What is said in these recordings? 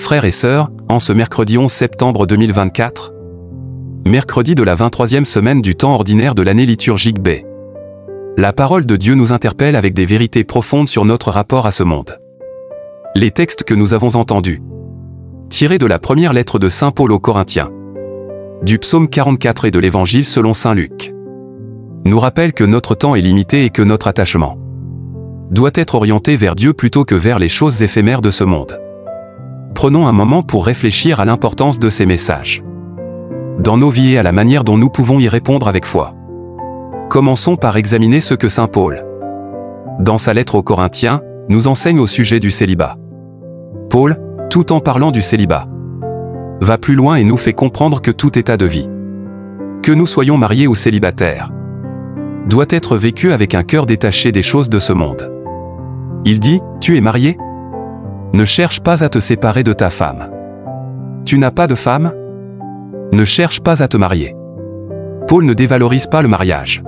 frères et sœurs, en ce mercredi 11 septembre 2024, mercredi de la 23e semaine du temps ordinaire de l'année liturgique B. La parole de Dieu nous interpelle avec des vérités profondes sur notre rapport à ce monde. Les textes que nous avons entendus, tirés de la première lettre de Saint Paul aux Corinthiens, du psaume 44 et de l'Évangile selon Saint Luc, nous rappellent que notre temps est limité et que notre attachement doit être orienté vers Dieu plutôt que vers les choses éphémères de ce monde. Prenons un moment pour réfléchir à l'importance de ces messages dans nos vies et à la manière dont nous pouvons y répondre avec foi. Commençons par examiner ce que Saint Paul, dans sa lettre aux Corinthiens, nous enseigne au sujet du célibat. Paul, tout en parlant du célibat, va plus loin et nous fait comprendre que tout état de vie, que nous soyons mariés ou célibataires, doit être vécu avec un cœur détaché des choses de ce monde. Il dit, tu es marié? Ne cherche pas à te séparer de ta femme. Tu n'as pas de femme? Ne cherche pas à te marier. Paul ne dévalorise pas le mariage,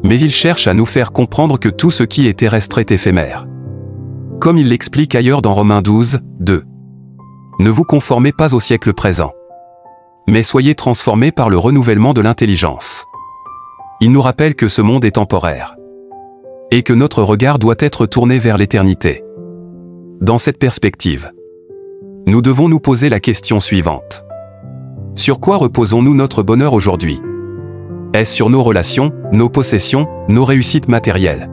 mais il cherche à nous faire comprendre que tout ce qui est terrestre est éphémère. Comme il l'explique ailleurs dans Romains 12, 2. Ne vous conformez pas au siècle présent, mais soyez transformés par le renouvellement de l'intelligence. Il nous rappelle que ce monde est temporaire, et que notre regard doit être tourné vers l'éternité. Dans cette perspective, nous devons nous poser la question suivante. Sur quoi reposons-nous notre bonheur aujourd'hui? Est-ce sur nos relations, nos possessions, nos réussites matérielles?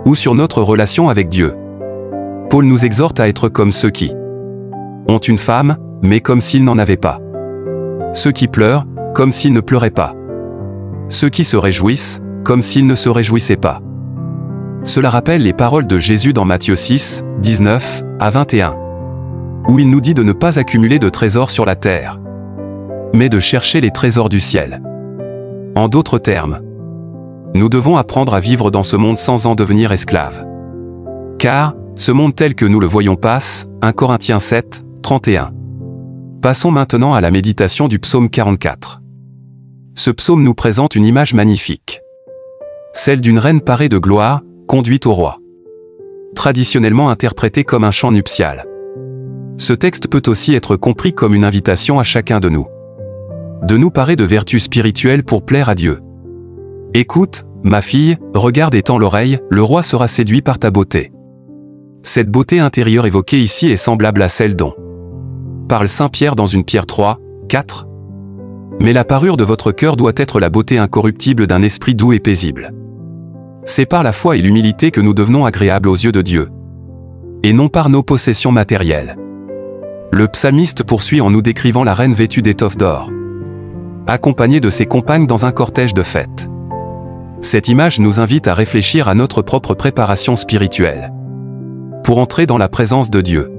Ou sur notre relation avec Dieu? Paul nous exhorte à être comme ceux qui ont une femme, mais comme s'ils n'en avaient pas. Ceux qui pleurent, comme s'ils ne pleuraient pas. Ceux qui se réjouissent, comme s'ils ne se réjouissaient pas. Cela rappelle les paroles de Jésus dans Matthieu 6, 19 à 21, où il nous dit de ne pas accumuler de trésors sur la terre, mais de chercher les trésors du ciel. En d'autres termes, nous devons apprendre à vivre dans ce monde sans en devenir esclaves. Car, ce monde tel que nous le voyons passe, 1 Corinthiens 7, 31. Passons maintenant à la méditation du psaume 44. Ce psaume nous présente une image magnifique, celle d'une reine parée de gloire, conduite au roi, traditionnellement interprétée comme un chant nuptial. Ce texte peut aussi être compris comme une invitation à chacun de nous parer de vertus spirituelles pour plaire à Dieu. Écoute, ma fille, regarde et tends l'oreille, le roi sera séduit par ta beauté. Cette beauté intérieure évoquée ici est semblable à celle dont parle Saint Pierre dans une Pierre 3, 4. Mais la parure de votre cœur doit être la beauté incorruptible d'un esprit doux et paisible. C'est par la foi et l'humilité que nous devenons agréables aux yeux de Dieu, et non par nos possessions matérielles. Le psalmiste poursuit en nous décrivant la reine vêtue d'étoffes d'or, accompagnée de ses compagnes dans un cortège de fête. Cette image nous invite à réfléchir à notre propre préparation spirituelle pour entrer dans la présence de Dieu.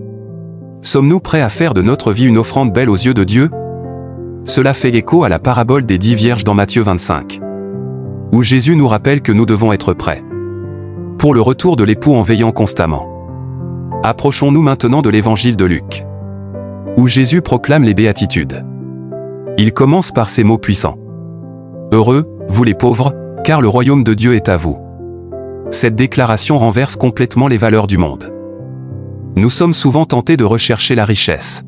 Sommes-nous prêts à faire de notre vie une offrande belle aux yeux de Dieu? Cela fait écho à la parabole des 10 vierges dans Matthieu 25, où Jésus nous rappelle que nous devons être prêts pour le retour de l'époux en veillant constamment. Approchons-nous maintenant de l'Évangile de Luc, où Jésus proclame les béatitudes. Il commence par ces mots puissants. « Heureux, vous les pauvres, car le royaume de Dieu est à vous. » Cette déclaration renverse complètement les valeurs du monde. Nous sommes souvent tentés de rechercher la richesse,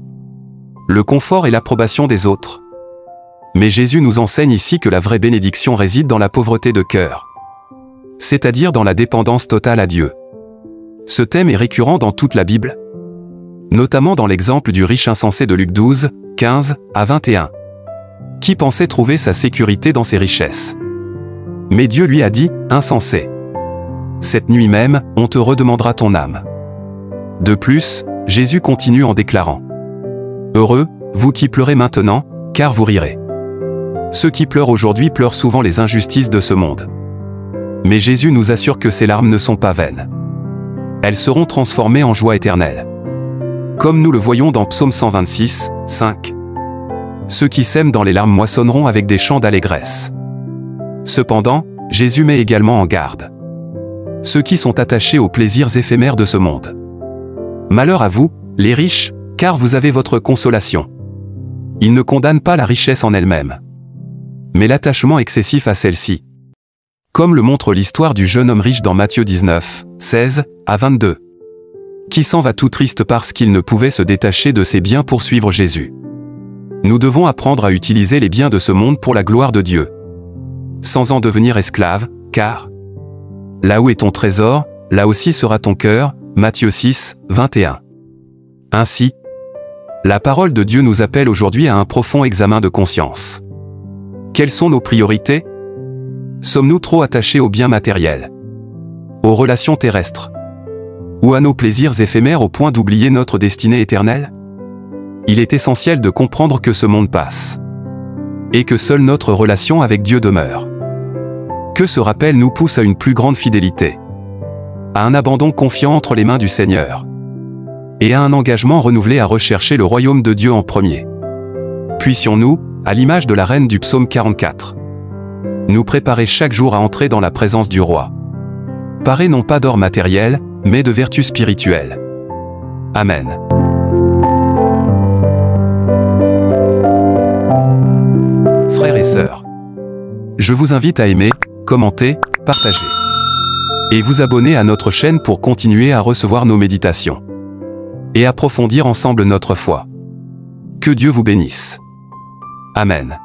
le confort et l'approbation des autres. Mais Jésus nous enseigne ici que la vraie bénédiction réside dans la pauvreté de cœur, c'est-à-dire dans la dépendance totale à Dieu. Ce thème est récurrent dans toute la Bible, notamment dans l'exemple du riche insensé de Luc 12, 15 à 21, qui pensait trouver sa sécurité dans ses richesses. Mais Dieu lui a dit, « Insensé, cette nuit même, on te redemandera ton âme. » De plus, Jésus continue en déclarant, « Heureux, vous qui pleurez maintenant, car vous rirez. Ceux qui pleurent aujourd'hui pleurent souvent les injustices de ce monde. Mais Jésus nous assure que ces larmes ne sont pas vaines. Elles seront transformées en joie éternelle. Comme nous le voyons dans Psaume 126, 5. Ceux qui sèment dans les larmes moissonneront avec des chants d'allégresse. Cependant, Jésus met également en garde ceux qui sont attachés aux plaisirs éphémères de ce monde. Malheur à vous, les riches, car vous avez votre consolation. Il ne condamne pas la richesse en elle-même, mais l'attachement excessif à celle-ci. Comme le montre l'histoire du jeune homme riche dans Matthieu 19, 16 à 22. qui s'en va tout triste parce qu'il ne pouvait se détacher de ses biens pour suivre Jésus. Nous devons apprendre à utiliser les biens de ce monde pour la gloire de Dieu, sans en devenir esclave, car là où est ton trésor, là aussi sera ton cœur. Matthieu 6, 21. Ainsi, la parole de Dieu nous appelle aujourd'hui à un profond examen de conscience. Quelles sont nos priorités? Sommes-nous trop attachés aux biens matériels, aux relations terrestres, ou à nos plaisirs éphémères au point d'oublier notre destinée éternelle? Il est essentiel de comprendre que ce monde passe, et que seule notre relation avec Dieu demeure. Que ce rappel nous pousse à une plus grande fidélité, à un abandon confiant entre les mains du Seigneur, et à un engagement renouvelé à rechercher le royaume de Dieu en premier. Puissions-nous, à l'image de la reine du psaume 44, nous préparer chaque jour à entrer dans la présence du roi, parés non pas d'or matériel, mais de vertu spirituelle. Amen. Frères et sœurs, je vous invite à aimer, commenter, partager et vous abonner à notre chaîne pour continuer à recevoir nos méditations et approfondir ensemble notre foi. Que Dieu vous bénisse. Amen.